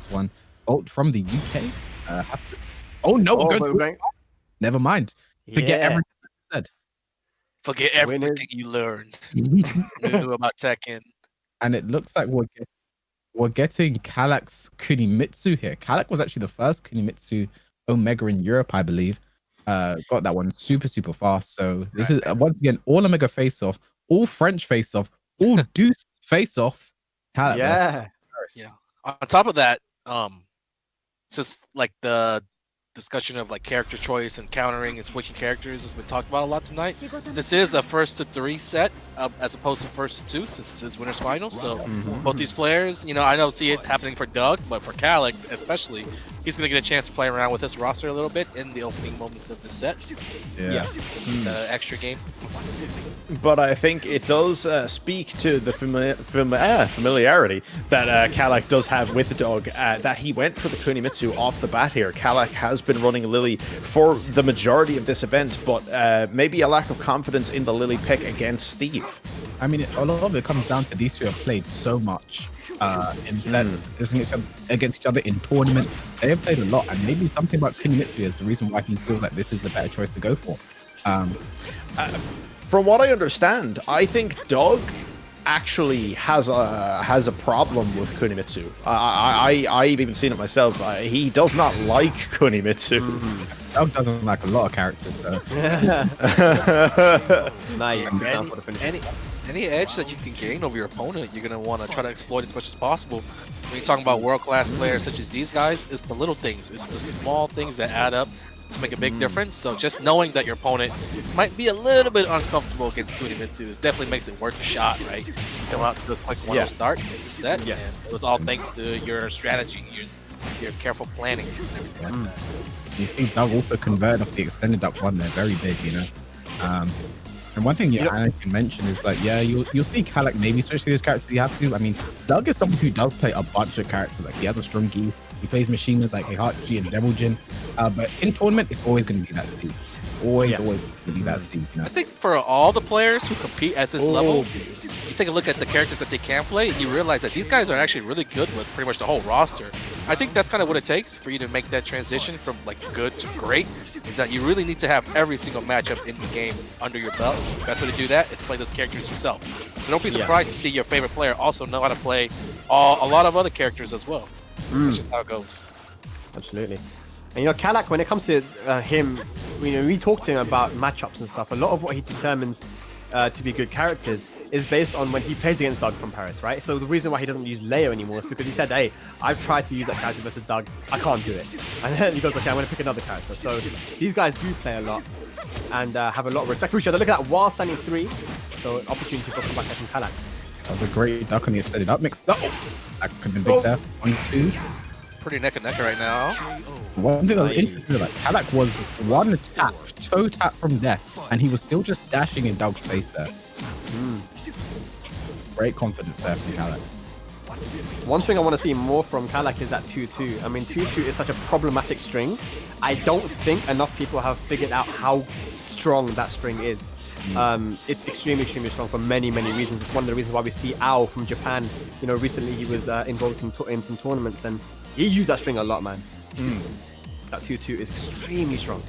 this one. Bolt from the UK. Oh no, we're going. Never mind. Forget everything I said. Forget everything you learned. Knew about Tekken. And it looks like we're getting Kalak's Kunimitsu here. Kalak was actually the first Kunimitsu Omega in Europe, I believe. Got that one super fast. So this is once again all Omega face off, all French face off, all DEUS face off. Kalak, yeah. On top of that, it's just like the discussion of like character choice and countering and switching characters has been talked about a lot tonight. This is a 1st to 3 set as opposed to 1st to 2 since this is winners finals. So both these players, you know, I don't see it happening for Doug, but for Kalak especially, he's gonna get a chance to play around with his roster a little bit in the opening moments of the set. The extra game. But I think it does speak to the familiarity that Kalak does have with Doug, that he went for the Kunimitsu off the bat here. Kalak has been running Lily for the majority of this event, but maybe a lack of confidence in the Lily pick against Steve. I mean, a lot of it comes down to these two have played so much in sets against each other in tournament. They have played a lot, and maybe something about Kunimitsu is the reason why he feels like this is the better choice to go for. From what I understand, I think Doug actually has a problem with Kunimitsu. I've even seen it myself. He does not like Kunimitsu. Doug doesn't like a lot of characters, though. Nice. Any edge that you can gain over your opponent, you're gonna want to try to exploit as much as possible. When you're talking about world-class players such as these guys, it's the little things, it's the small things that add up to make a big difference. So just knowing that your opponent might be a little bit uncomfortable against Kunimitsu definitely makes it worth a shot, right? You come out to a quick 1-0 start in the set, and it was all thanks to your strategy, your careful planning and everything like that. You see Doug also converted off the extended up one there, very big, you know. And one thing I can mention is like, you'll see Kalak maybe switch to his characters you have to. I mean, Doug is someone who does play a bunch of characters. Like he has a strong geese, he plays machiners like Heihachi and Devil Jin. But in tournament, it's always going to be that Steve. Always going to be that Steve. You know? I think for all the players who compete at this level, you take a look at the characters that they can play, and you realize that these guys are actually really good with pretty much the whole roster. I think that's kind of what it takes for you to make that transition from like good to great, is that you really need to have every single matchup in the game under your belt. The best way to do that is play those characters yourself. So don't be surprised to see your favorite player also know how to play a lot of other characters as well. That's just how it goes. Absolutely. And you know, Kalak, when it comes to him, you know, we talk to him about matchups and stuff. A lot of what he determines to be good characters is based on when he plays against Doug from Paris, right? So the reason why he doesn't use Leo anymore is because he said, hey, I've tried to use that character versus Doug, I can't do it. And then he goes, okay, I'm going to pick another character. So these guys do play a lot and have a lot of respect for each other. Look at that, while standing 3. So opportunity for comeback from Kalak. That was a great duck on the extended up mix. That could have been big there. 1-2. Pretty neck and neck right now. One thing that was interesting, like Kalak was one tap, toe tap from death, and he was still just dashing in Doug's face there. Great confidence there from Kalak. One string I want to see more from Kalak is that 2-2. I mean, 2-2 is such a problematic string. I don't think enough people have figured out how strong that string is. It's extremely strong for many reasons. It's one of the reasons why we see Ao from Japan. You know, recently he was involved in some tournaments, and he used that string a lot, man. That 2-2 is extremely strong.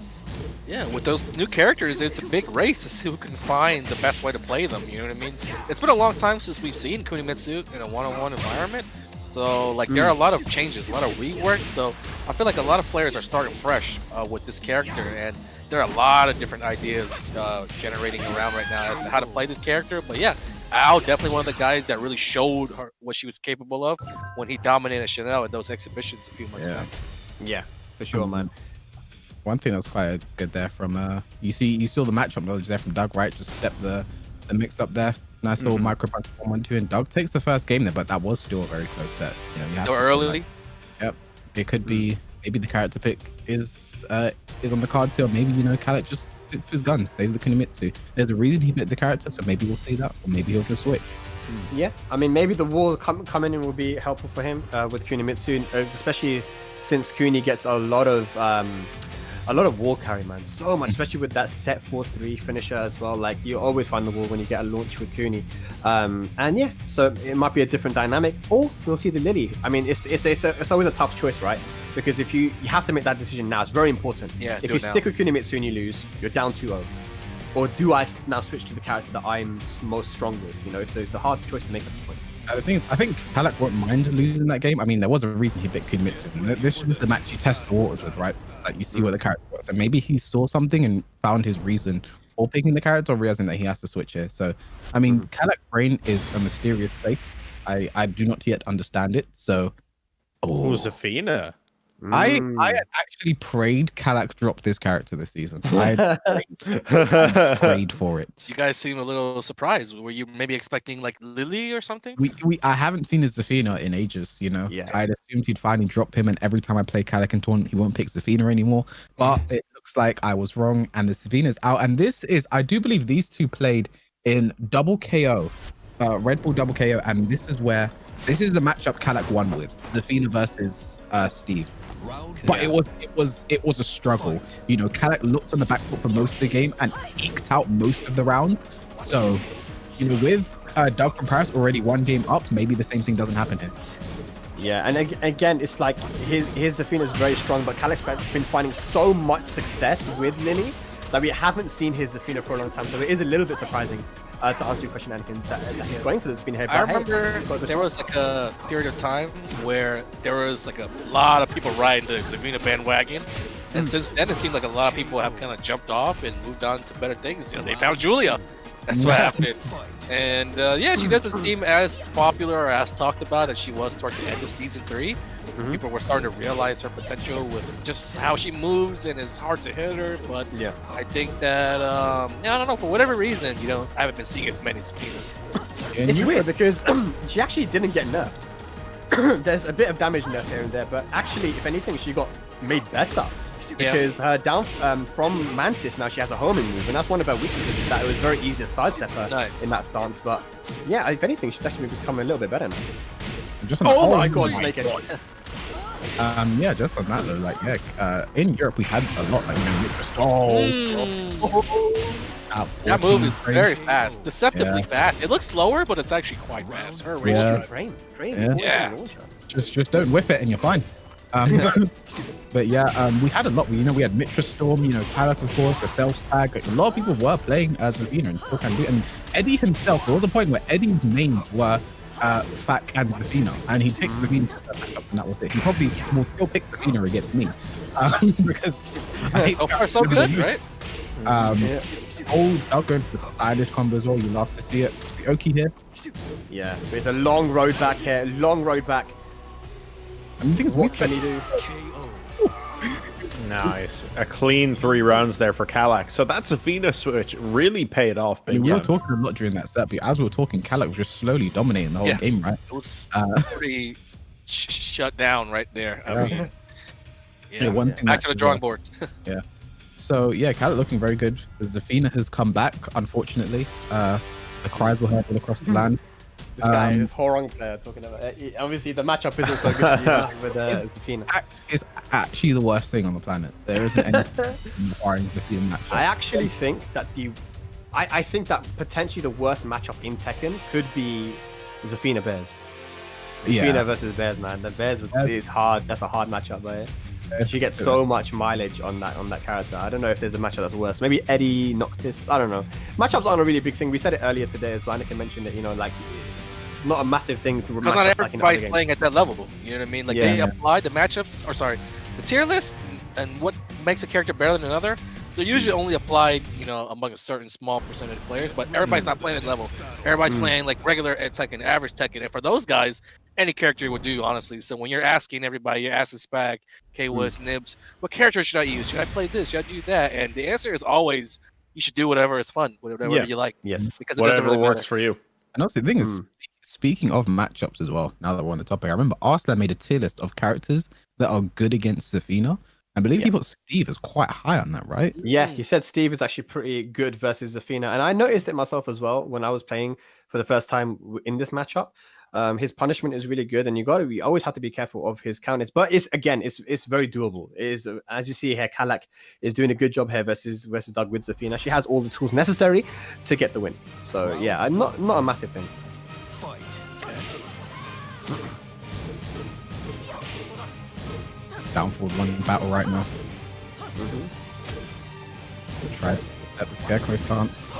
Yeah, with those new characters, it's a big race to see who can find the best way to play them, you know what I mean? It's been a long time since we've seen Kunimitsu in a one-on-one environment, so like there are a lot of changes, a lot of rework, so I feel like a lot of players are starting fresh with this character, and there are a lot of different ideas generating around right now as to how to play this character. But yeah, Ao definitely one of the guys that really showed her what she was capable of when he dominated Chanel at those exhibitions a few months back. Yeah, for sure, man. One thing that was quite good there from you saw the matchup knowledge there from Doug, right? Just step the mix up there. Nice little micro punch 1-1-2, and Doug takes the first game there, but that was still a very close set. You know, still early. Yep, it could be. Maybe the character pick is on the cards here, or maybe, you know, Kalak just sticks to his guns, stays with Kunimitsu. There's a reason he picked the character, so maybe we'll see that, or maybe he'll just switch. Yeah, I mean, maybe the wall coming in will be helpful for him with Kunimitsu, especially since Kuni gets a lot of a lot of wall carry, man. So much, especially with that set 4-3 finisher as well. Like, you always find the wall when you get a launch with Kuni. And yeah, so it might be a different dynamic, or we'll see the Lily. I mean, it's always a tough choice, right? Because if you have to make that decision now, it's very important. Yeah, if you stick with Kunimitsu and you lose, you're down 2-0. Or do I now switch to the character that I'm most strong with? You know, so it's a hard choice to make at this point. The thing is, I think Kalak won't mind losing that game. I mean, there was a reason he picked Kunimitsu. This was the match you test the waters with, right? Like, you see what the character was. And maybe he saw something and found his reason for picking the character, or realizing that he has to switch here. So, I mean, Kalak's brain is a mysterious place. I do not yet understand it. So, Oh, Zafina. I had actually prayed Kalak dropped this character this season. I had prayed for it. You guys seem a little surprised. Were you maybe expecting like Lily or something? I haven't seen his Zafina in ages, you know. Yeah. I'd assumed he'd finally drop him, and every time I play Kalak in tournament, he won't pick Zafina anymore. But it looks like I was wrong, and the Zafina's out. And this is, I do believe these two played in double KO, Red Bull double KO, and this is the matchup Kalak won with Zafina versus Steve. But it was a struggle. You know, Kalak looked on the back foot for most of the game and eked out most of the rounds. So, you know, with Doug from Paris already one game up, maybe the same thing doesn't happen here. Yeah, and again, it's like his Zafina is very strong, but Kalak's been finding so much success with Lily that we haven't seen his Zafina for a long time. So it is a little bit surprising. To answer your question, Anakin, that he's going for the Zafina here. I remember there was like a period of time where there was like a lot of people riding the Zafina bandwagon, and since then it seemed like a lot of people have kind of jumped off and moved on to better things. You know, they found Julia. That's what happened. And yeah, she doesn't seem as popular or as talked about as she was toward the end of season 3. People were starting to realize her potential with just how she moves, and it's hard to hit her. But yeah, I think that I don't know, for whatever reason, you know, I haven't been seeing as many Zafinas. It's weird because she actually didn't get nerfed. There's a bit of damage nerf here and there, but actually, if anything, she got made better. Because her down from Mantis, now she has a homing move, and that's one of her weaknesses, that it was very easy to sidestep her in that stance. But yeah, if anything, she's actually becoming a little bit better now. Oh my god, Snake Edge. Yeah, just on that though, like, yeah, in Europe we had a lot, like, you know, that move is very fast, deceptively fast. It looks slower, but it's actually quite fast. Her Frame. Yeah. Just don't whiff it and you're fine. But yeah, we had a lot. We had Mitra Storm, you know, Kalak, of course, the self tag. A lot of people were playing as Zafina and still can do it. And Eddie himself, there was a point where Eddie's mains were Fak and Zafina, and he picked Zafina and that was it. He probably will still pick Zafina against me because I so far so good, right? Old Doug going for the stylish combo as well. You love to see it. See Oki here. Yeah, there's a long road back here. Long road back. I mean, what can he do? Nice. A clean 3 rounds there for Kalak. So that Zafina switch really paid off big time. We were talking a lot during that set, but as we were talking, Kalak was just slowly dominating the whole game, right? It was pretty shut down right there. Yeah. I mean, back to the drawing board. Yeah. So yeah, Kalak looking very good. The Zafina has come back, unfortunately. The cries were heard all across the land. This guy, this Horong player talking about obviously the matchup isn't so good for you with Zafina. It's actually the worst thing on the planet. There isn't anything requiring Zafina matchup. I actually think that I think that potentially the worst matchup in Tekken could be Zafina Bears. Zafina versus Bears, man. The Bears is hard. That's a hard matchup, but she gets so much mileage on that character. I don't know if there's a matchup that's worse. Maybe Eddie, Noctis. I don't know. Matchups aren't a really big thing. We said it earlier today as well. Anakin mentioned it. You know, like, not a massive thing to because not everybody's playing at that level. You know what I mean? Like they apply the matchups, or sorry, the tier list, and what makes a character better than another. They're usually only applied, you know, among a certain small percentage of players. But everybody's not playing at that level. Everybody's playing like regular Tekken, average Tekken, and for those guys, any character would do, honestly. So when you're asking everybody, you're asking Spag, K-Wiz, Nibs, what character should I use? Should I play this? Should I do that? And the answer is always, you should do whatever is fun, whatever you like. Yes, because whatever really works for you. And also the thing is, speaking of matchups as well, now that we're on the topic, I remember Arslan made a tier list of characters that are good against Zafina. I believe he put Steve as quite high on that, right? Yeah, he said Steve is actually pretty good versus Zafina. And I noticed it myself as well when I was playing for the first time in this matchup. His punishment is really good, and you always have to be careful of his counters. But it's very doable. It is, as you see here, Kalak is doing a good job here versus Doug with Zafina. She has all the tools necessary to get the win. So yeah, not a massive thing. Fight. Down forward one battle right now. Try to set the scarecrow stance.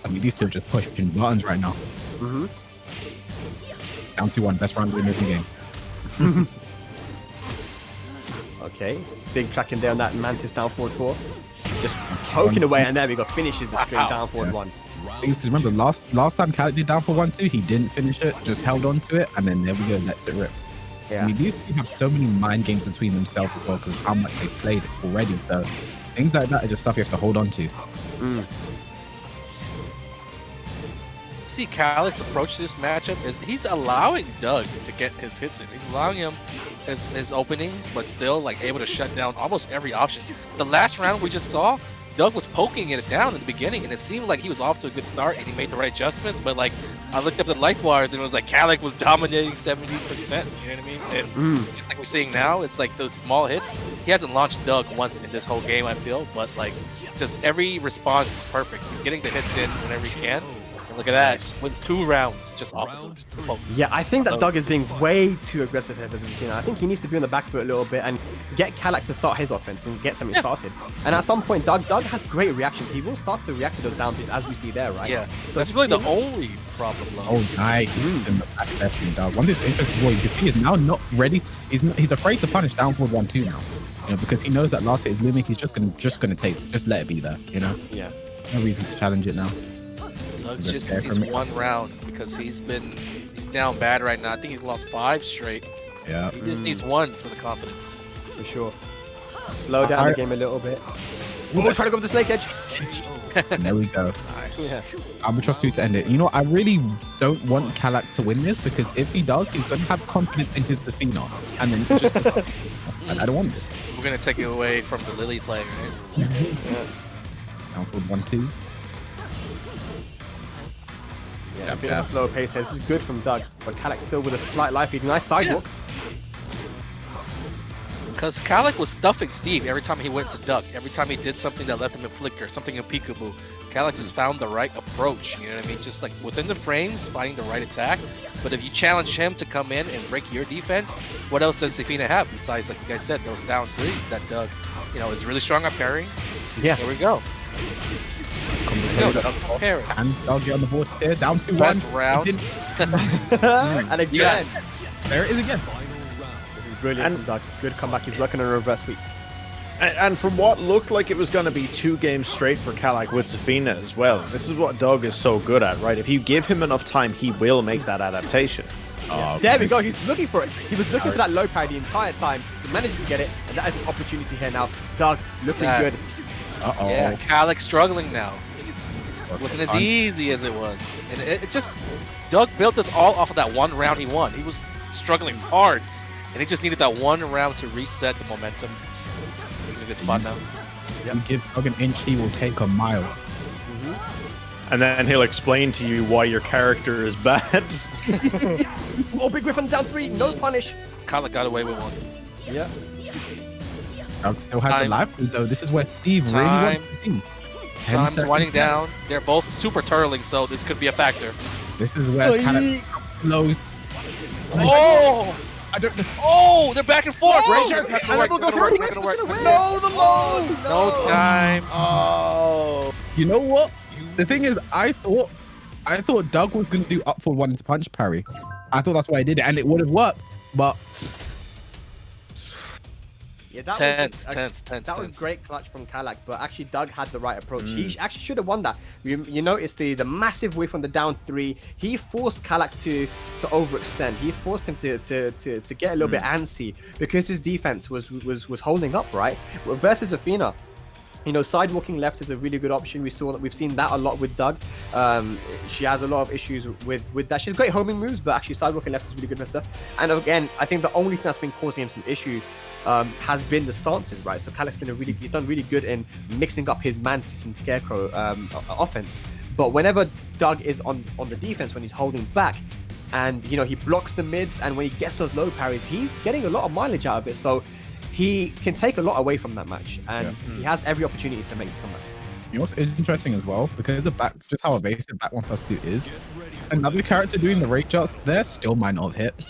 I mean, these two are just pushing buttons right now. Down 2-1, best round in the game. Okay, big tracking down that Mantis down forward 4. Just poking away, and there we go. Finishes the string down forward 1. Because remember, last time Kalak did down for 1-2, he didn't finish it, just held on to it, and then there we go, lets it rip. Yeah. I mean, these two have so many mind games between themselves as well, because how much they've played already. So things like that are just stuff you have to hold on to. See, Kalak's approach to this matchup is he's allowing Doug to get his hits in. He's allowing him his openings, but still like able to shut down almost every option. The last round we just saw, Doug was poking it down in the beginning, and it seemed like he was off to a good start and he made the right adjustments. But like, I looked up the life bars and it was like Kalak was dominating 70%. You know what I mean? And just like we're seeing now, it's like those small hits. He hasn't launched Doug once in this whole game, I feel, but like, just every response is perfect. He's getting the hits in whenever he can. Look at that. Wins 2 rounds just off his pokes. Yeah, I think that Doug is being way too aggressive here versus Zafina. I think he needs to be on the back foot a little bit and get Kalak to start his offense and get something started. And at some point, Doug has great reactions. He will start to react to those down as we see there, right? Yeah. So that's really the only problem. Oh, nice. In the back left from Doug. One thing's interesting, you can see he's now not ready. He's afraid to punish down forward 1-2 now. You know, because he knows that last hit is limit. He's just gonna take, just let it be there. You know. Yeah. No reason to challenge it now. Doug just needs 1 round because he's down bad right now. I think he's lost 5 straight. Yeah. He just needs 1 for the confidence. For sure. Slow down the game a little bit. Oh, try to go with the snake edge. And there we go. Nice. Yeah. Albatross 2 to end it. You know what? I really don't want Kalak to win this because if he does, he's going to have confidence in his Zafina. And then just I don't want this. We're going to take it away from the Lily playing, right? Down forward 1-2. Yeah, a bit of a slower pace here. This is good from Doug, but Kalak still with a slight life lead. Nice sidewalk. Because Kalak was stuffing Steve every time he went to Doug. Every time he did something that left him in flicker, something in peekaboo. Kalak just found the right approach, you know what I mean? Just like within the frames, finding the right attack. But if you challenge him to come in and break your defense, what else does Zafina have besides, like you guys said, those down 3s that Doug, you know, is really strong at parrying? Yeah. Here we go. And Doug get on the board here, down 2-1. Best round. And again. There it is again. This is brilliant from Doug. Good comeback. He's working on a reverse sweep. And from what looked like it was going to be 2 games straight for Kalak with Zafina as well. This is what Doug is so good at, right? If you give him enough time, he will make that adaptation. Yeah. There we go. He's looking for it. He was looking for that low parry the entire time. He managed to get it, and that is an opportunity here now. Doug looking good. Uh-oh. Yeah, Kalak struggling now. It wasn't as easy as it was. And it just, Doug built this all off of that 1 round he won. He was struggling hard, and he just needed that 1 round to reset the momentum. He's in a good spot now. You give Doug an inch, he will take a mile. And then he'll explain to you why your character is bad. Oh, big whiff on down 3. No punish. Kalak got away with 1. Yeah. Doug still has Time. a life lead though. This is where Steve really Time. wants to be. 10 Time's seconds winding left. down. They're both super turtling, so this could be a factor. This is where Kalak blows. Oh! I don't know. Oh! They're back and forth! Great Not job. gonna And work, we'll go not for gonna it. work, not gonna work. No, the low. No time. Oh. You know what? The thing is, I thought Doug was gonna do up for 1 to punch parry. I thought that's why I did it, and it would have worked. But Yeah, that Tense. was great clutch from Kalak, but actually Doug had the right approach. He actually should have won that. You notice the massive whiff on the down 3. He forced Kalak to overextend. He forced him to get a little bit antsy because his defense was holding up, right? Versus Zafina, you know, sidewalking left is a really good option. We've seen that a lot with Doug. She has a lot of issues with that. She has great homing moves, but actually sidewalking left is really good for her. And again, I think the only thing that's been causing him some issue has been the stances, right? So Kalak's been he's done really good in mixing up his Mantis and Scarecrow offense. But whenever Doug is on the defense, when he's holding back, and you know he blocks the mids, and when he gets those low parries, he's getting a lot of mileage out of it. So he can take a lot away from that match, and he has every opportunity to make this comeback. You know what's interesting as well, because the back, just how evasive back 1+2 is, another character doing the rage shots there still might not have hit.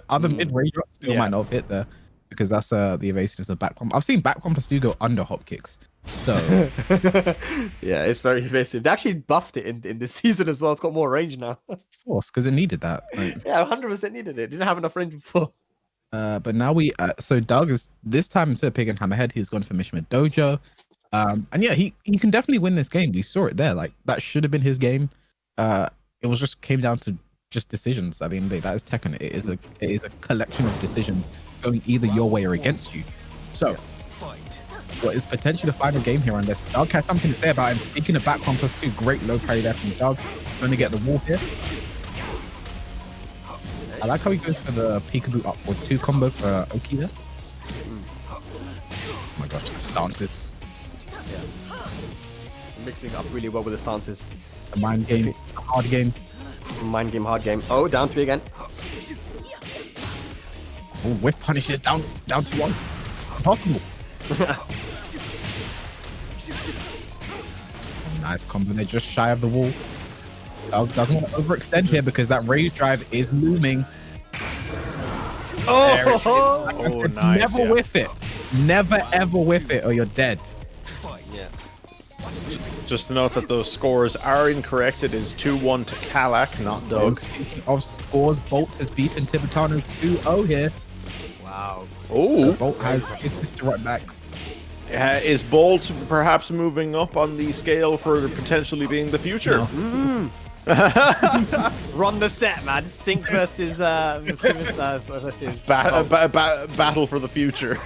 Other mid rage shots still might not have hit there, because that's the evasiveness of back 1. I've seen back 1+2 go under hop kicks. So yeah, it's very evasive. They actually buffed it in this season as well. It's got more range now. of course, because it needed that. Like, yeah, 100% needed it. Didn't have enough range before. but now so Doug is this time, instead of picking Hammerhead, he's gone for Mishima Dojo. And yeah, he can definitely win this game. We saw it there. Like that should have been his game. It was just came down to just decisions at the end of the day. That is Tekken. It is a collection of decisions going either your way or against you. So what is potentially the final game here on this? Doug has something to say about it. And speaking of back 1+2, great low parry there from Doug. Going to get the wall here. I like how he goes for the peekaboo up for 2 combo for Oki there. Oh my gosh, the stances. Yeah. Mixing up really well with the stances. The mind game, the hard game. Mind game, hard game. Oh, down 3 again. Oh, whiff punishes down to 1. Impossible. Nice combo. They're just shy of the wall. Doesn't want to overextend here because that rage drive is looming. Oh, nice. Never whiff it. Never ever whiff it or you're dead. Yeah. Just to note that those scores are incorrect. It is 2-1 to Kalak, not Doug. Speaking of scores, Bolt has beaten Tibetano 2-0 here. Wow. Oh, So Bolt has his sister right back. is Bolt perhaps moving up on the scale for potentially being the future? No. Run the set, man. Sync versus versus Battle for the future.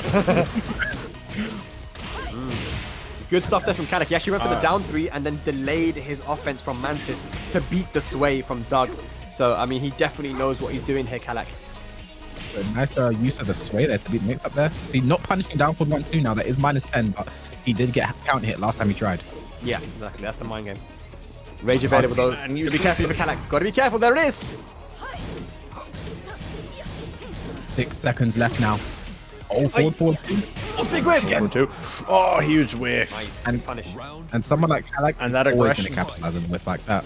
Good stuff there from Kalak. He actually went for the down 3 and then delayed his offense from Mantis to beat the sway from Doug. So I mean, he definitely knows what he's doing here, Kalak. So nice use of the sway there to beat the mix up there. See, not punishing down for 1-2 now. That is -10, but he did get count hit last time he tried. Yeah, exactly. That's the mind game. Rage available though. And you Gotta be see careful for Kalak. Gotta be careful. There it is. 6 seconds left now. Oh, forward. Big whiff again. 2. Oh, huge whiff. Nice. And punish. And someone like Kalak And that always aggression. gonna capitalize on a whiff like that.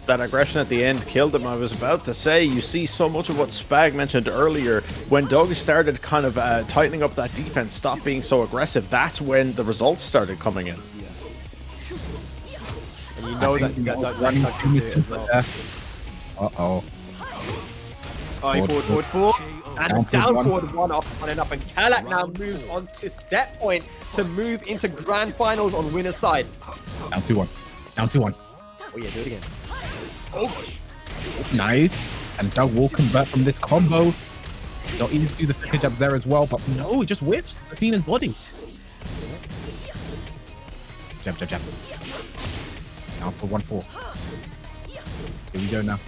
That aggression at the end killed him. I was about to say, you see so much of what Spag mentioned earlier. When Doug started kind of tightening up that defense, stopped being so aggressive, that's when the results started coming in. And you know that you got that running Doug can do it as well. Uh-oh. Oh, he forward. And Down down forward forward 1 off, running up. And Kalak now moves on to set point to move into grand finals on winner's side. Down 2-1. Down 2-1. Oh yeah, do it again. Nice. And Doug will convert from this combo. Not easy to do the flicker jabs there as well, but no, he just whiffs Zafina's body. Jab. Down for 1-4. Here we go now.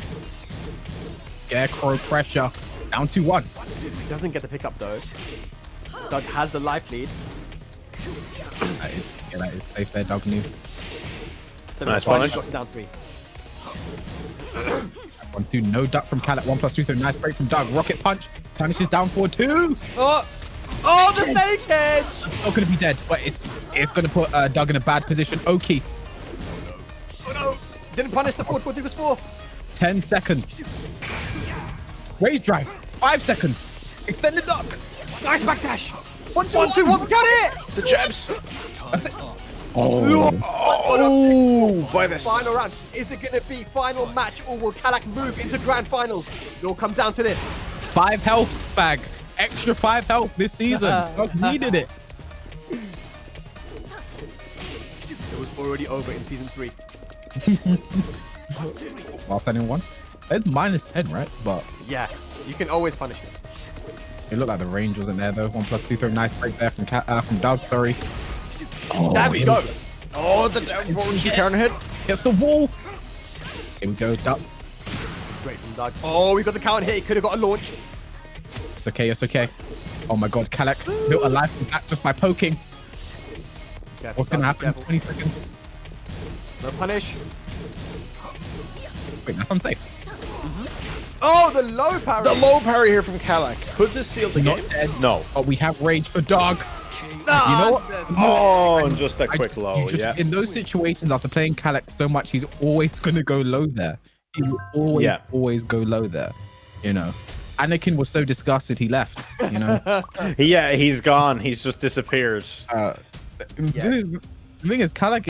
Scarecrow pressure. Down 2-1. He doesn't get the pickup though. Doug has the life lead. That is safe there, Doug knew. Nice Final punish. shots down 3. 1-2, no duck from Kalak, 1+2, so nice break from Doug. Rocket punch, punishes down for 2. Oh, the snake edge! Not gonna be dead, but it's gonna put Doug in a bad position. Oki, Oh no! Didn't punish the 4-4-3 was 4. 10 seconds. Raise drive, 5 seconds. Extended duck. Nice backdash. 1-2-1. Got it! The jabs. That's it. Oh, Oh, by the Final round. Is it going to be final match or will Kalak move into grand finals? It all comes down to this. 5 health bag. Extra 5 health this season. Doug needed it. It was already over in season 3. While standing 1. It's -10, right? But Yeah, you can always punish it. it looked like the range wasn't there though. 1+2 throw, nice break there from Doug. Sorry. There we go. Oh, the down forward counter hit. Gets the wall. Here we go, ducks. Great from Doug. Oh, we got the counter hit. He could have got a launch. It's okay, it's okay. Oh my god, Kalak built a life from that just by poking. Careful, What's gonna Doug, happen in careful. 20 seconds? No punish. Wait, that's unsafe. Oh, the low parry. The low parry here from Kalak. Could this seal the Not game? dead. No. But we have rage for dog. Nah, You know what? Oh, and just a I- quick low, you just- yeah. In those situations, after playing Kalak so much, he's always going to go low there. He will always, Yeah. always go low there. You know, Anakin was so disgusted he left. You know, Yeah, he's gone. He's just disappeared. the thing is, Kalak